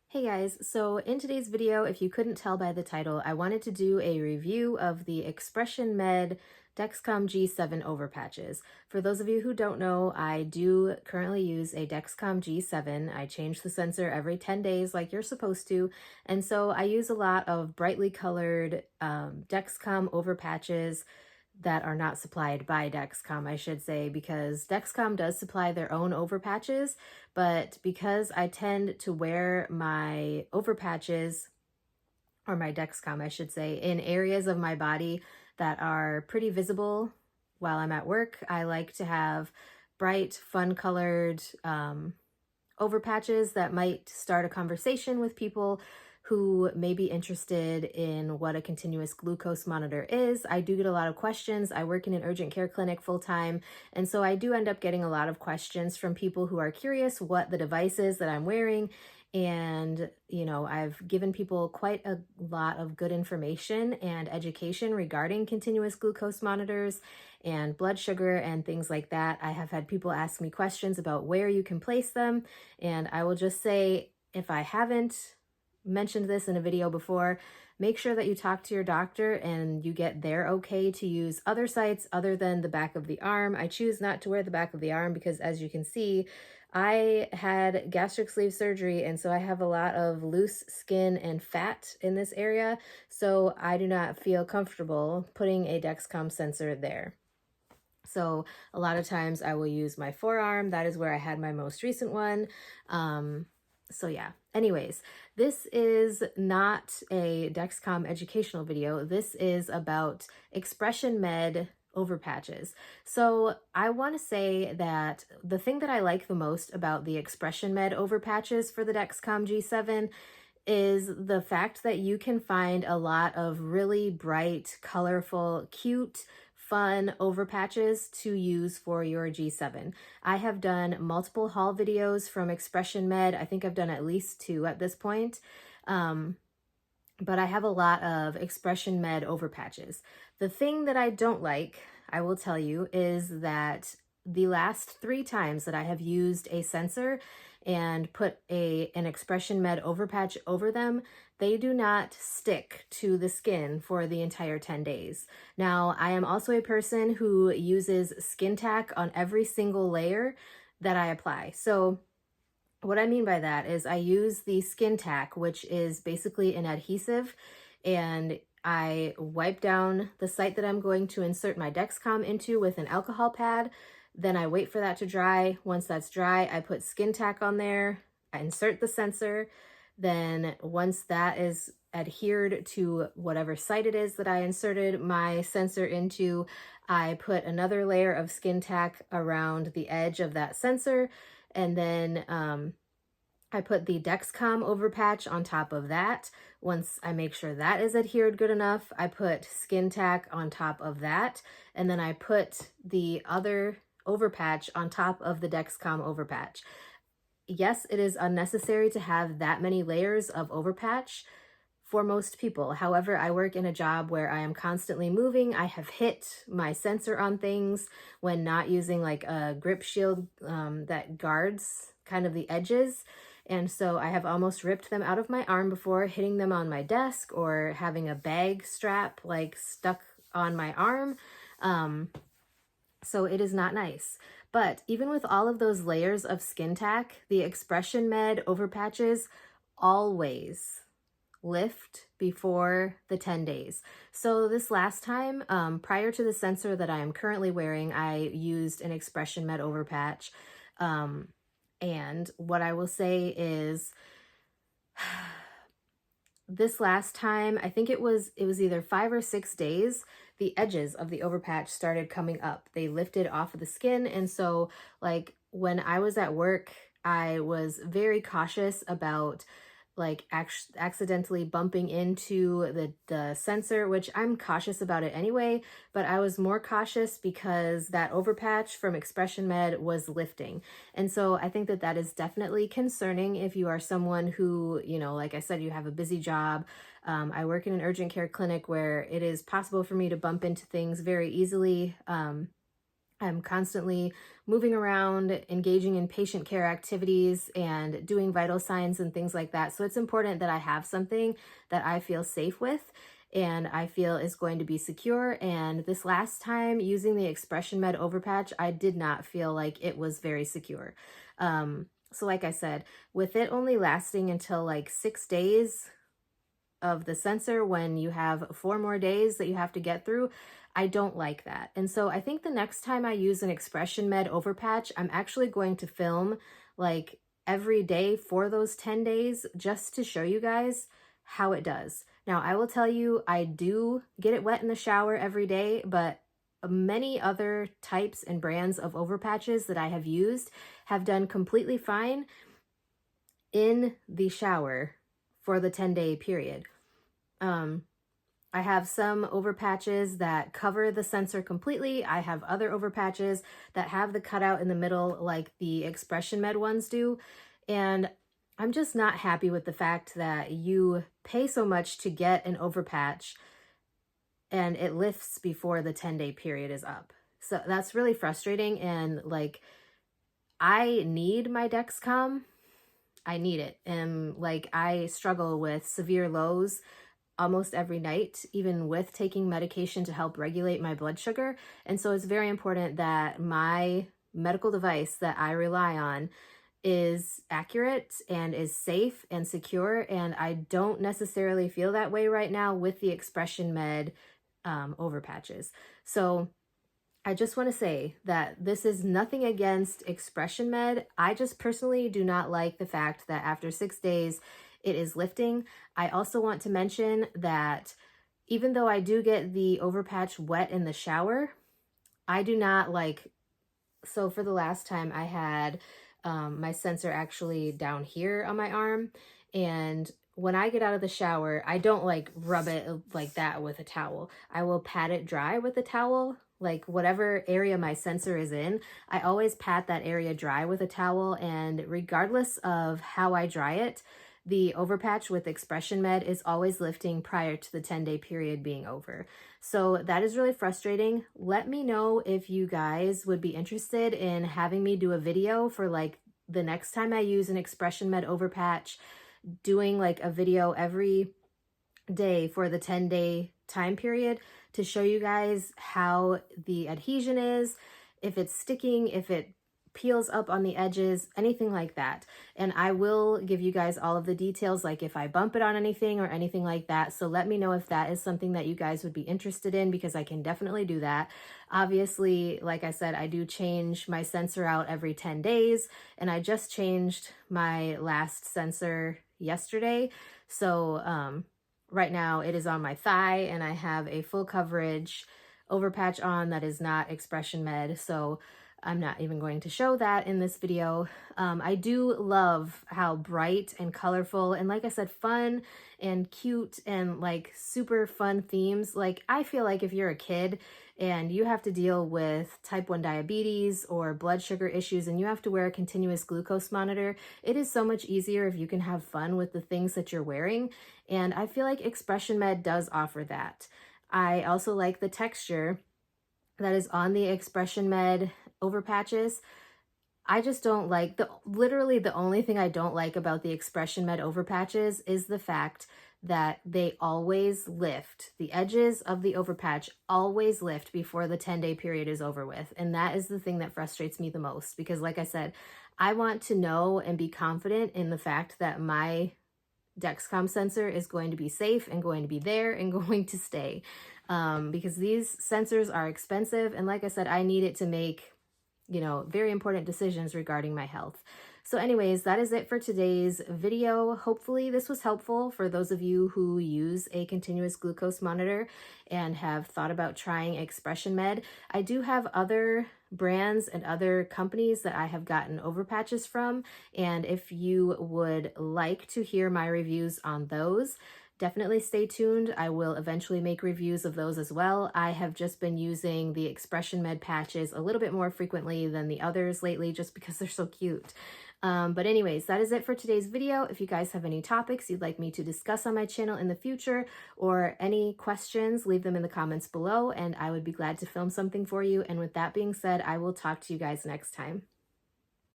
Hey guys, so in today's video, if you couldn't tell by the title, I wanted to do a review of the ExpressionMed Dexcom G7 overpatches. For those of you who don't know, I do currently use a Dexcom G7. I change the sensor every 10 days like you're supposed to, and so I use a lot of brightly colored Dexcom overpatches that are not supplied by Dexcom, I should say, because Dexcom does supply their own overpatches, but because I tend to wear my overpatches, or my Dexcom, I should say, in areas of my body that are pretty visible while I'm at work, I like to have bright, fun colored overpatches that might start a conversation with people who may be interested in what a continuous glucose monitor is. I do get a lot of questions. I work in an urgent care clinic full time, and so I do end up getting a lot of questions from people who are curious what the device is that I'm wearing. And, I've given people quite a lot of good information and education regarding continuous glucose monitors and blood sugar and things like that. I have had people ask me questions about where you can place them. And I will just say, if I haven't mentioned this in a video before, make sure that you talk to your doctor and you get their okay to use other sites other than the back of the arm. I choose not to wear the back of the arm because, as you can see, I had gastric sleeve surgery, and so I have a lot of loose skin and fat in this area, so I do not feel comfortable putting a Dexcom sensor there. So a lot of times I will use my forearm. That is where I had my most recent one. So yeah, anyways, this is not a Dexcom educational video. This is about ExpressionMed overpatches. So I want to say that the thing that I like the most about the ExpressionMed overpatches for the Dexcom G7 is the fact that you can find a lot of really bright, colorful, cute, fun overpatches to use for your G7. I have done multiple haul videos from ExpressionMed. I think I've done at least 2 at this point. But I have a lot of ExpressionMed overpatches. The thing that I don't like, I will tell you, is that the last 3 times that I have used a sensor and put an ExpressionMed overpatch over them, they do not stick to the skin for the entire 10 days. Now, I am also a person who uses skin tack on every single layer that I apply. So what I mean by that is I use the skin tack, which is basically an adhesive, and I wipe down the site that I'm going to insert my Dexcom into with an alcohol pad. Then I wait for that to dry. Once that's dry, I put skin tack on there, I insert the sensor. Then once that is adhered to whatever site it is that I inserted my sensor into, I put another layer of skin tack around the edge of that sensor. And then I put the Dexcom overpatch on top of that. Once I make sure that is adhered good enough, I put skin tack on top of that. And then I put the other overpatch on top of the Dexcom overpatch. Yes, it is unnecessary to have that many layers of overpatch for most people. However, I work in a job where I am constantly moving. I have hit my sensor on things when not using like a grip shield that guards kind of the edges. And so I have almost ripped them out of my arm before, hitting them on my desk or having a bag strap like stuck on my arm. So it is not nice. But even with all of those layers of skin tack, the ExpressionMed overpatches always lift before the 10 days. So this last time, prior to the sensor that I am currently wearing, I used an ExpressionMed overpatch. And what I will say is this last time, I think it was either 5 or 6 days, the edges of the overpatch started coming up. They lifted off of the skin. And so like when I was at work, I was very cautious about like accidentally bumping into the sensor, which I'm cautious about it anyway, but I was more cautious because that overpatch from ExpressionMed was lifting. And so I think that that is definitely concerning if you are someone who, like I said, you have a busy job. I work in an urgent care clinic where it is possible for me to bump into things very easily. I'm constantly moving around, engaging in patient care activities, and doing vital signs and things like that. So it's important that I have something that I feel safe with and I feel is going to be secure. And this last time using the ExpressionMed Overpatch, I did not feel like it was very secure. So like I said, with it only lasting until like 6 days of the sensor when you have 4 more days that you have to get through, I don't like that. And so I think the next time I use an ExpressionMed Overpatch, I'm actually going to film like every day for those 10 days just to show you guys how it does. Now, I will tell you, I do get it wet in the shower every day, but many other types and brands of overpatches that I have used have done completely fine in the shower for the 10-day period. I have some overpatches that cover the sensor completely. I have other overpatches that have the cutout in the middle like the ExpressionMed ones do. And I'm just not happy with the fact that you pay so much to get an overpatch and it lifts before the 10-day period is up. So that's really frustrating. And like, I need my Dexcom. I need it. And like, I struggle with severe lows almost every night, even with taking medication to help regulate my blood sugar. And so it's very important that my medical device that I rely on is accurate and is safe and secure. And I don't necessarily feel that way right now with the ExpressionMed overpatches. So I just want to say that this is nothing against ExpressionMed. I just personally do not like the fact that after 6 days, it is lifting. I also want to mention that even though I do get the overpatch wet in the shower, I do not like, so for the last time I had my sensor actually down here on my arm, and when I get out of the shower, I don't like rub it like that with a towel. I will pat it dry with a towel, like whatever area my sensor is in, I always pat that area dry with a towel, and regardless of how I dry it, the overpatch with ExpressionMed is always lifting prior to the 10-day period being over. So that is really frustrating. Let me know if you guys would be interested in having me do a video for like the next time I use an ExpressionMed overpatch, doing like a video every day for the 10-day time period to show you guys how the adhesion is, if it's sticking, if it peels up on the edges, anything like that. And I will give you guys all of the details, like if I bump it on anything or anything like that. So let me know if that is something that you guys would be interested in, because I can definitely do that. Obviously, like I said, I do change my sensor out every 10 days, and I just changed my last sensor yesterday. So right now it is on my thigh, and I have a full coverage overpatch on that is not ExpressionMed. So I'm not even going to show that in this video. I do love how bright and colorful and, like I said, fun and cute and like super fun themes. Like, I feel like if you're a kid and you have to deal with type 1 diabetes or blood sugar issues and you have to wear a continuous glucose monitor, it is so much easier if you can have fun with the things that you're wearing. And I feel like ExpressionMed does offer that. I also like the texture that is on the ExpressionMed overpatches. I just don't like literally the only thing I don't like about the ExpressionMed overpatches is the fact that they always lift. The edges of the overpatch always lift before the 10-day period is over with. And that is the thing that frustrates me the most, because like I said, I want to know and be confident in the fact that my Dexcom sensor is going to be safe and going to be there and going to stay, because these sensors are expensive. And like I said, I need it to make, very important decisions regarding my health. So anyways, that is it for today's video. Hopefully this was helpful for those of you who use a continuous glucose monitor and have thought about trying ExpressionMed. I do have other brands and other companies that I have gotten overpatches from, and if you would like to hear my reviews on those, definitely stay tuned. I will eventually make reviews of those as well. I have just been using the ExpressionMed patches a little bit more frequently than the others lately just because they're so cute. But anyways, that is it for today's video. If you guys have any topics you'd like me to discuss on my channel in the future or any questions, leave them in the comments below and I would be glad to film something for you. And with that being said, I will talk to you guys next time.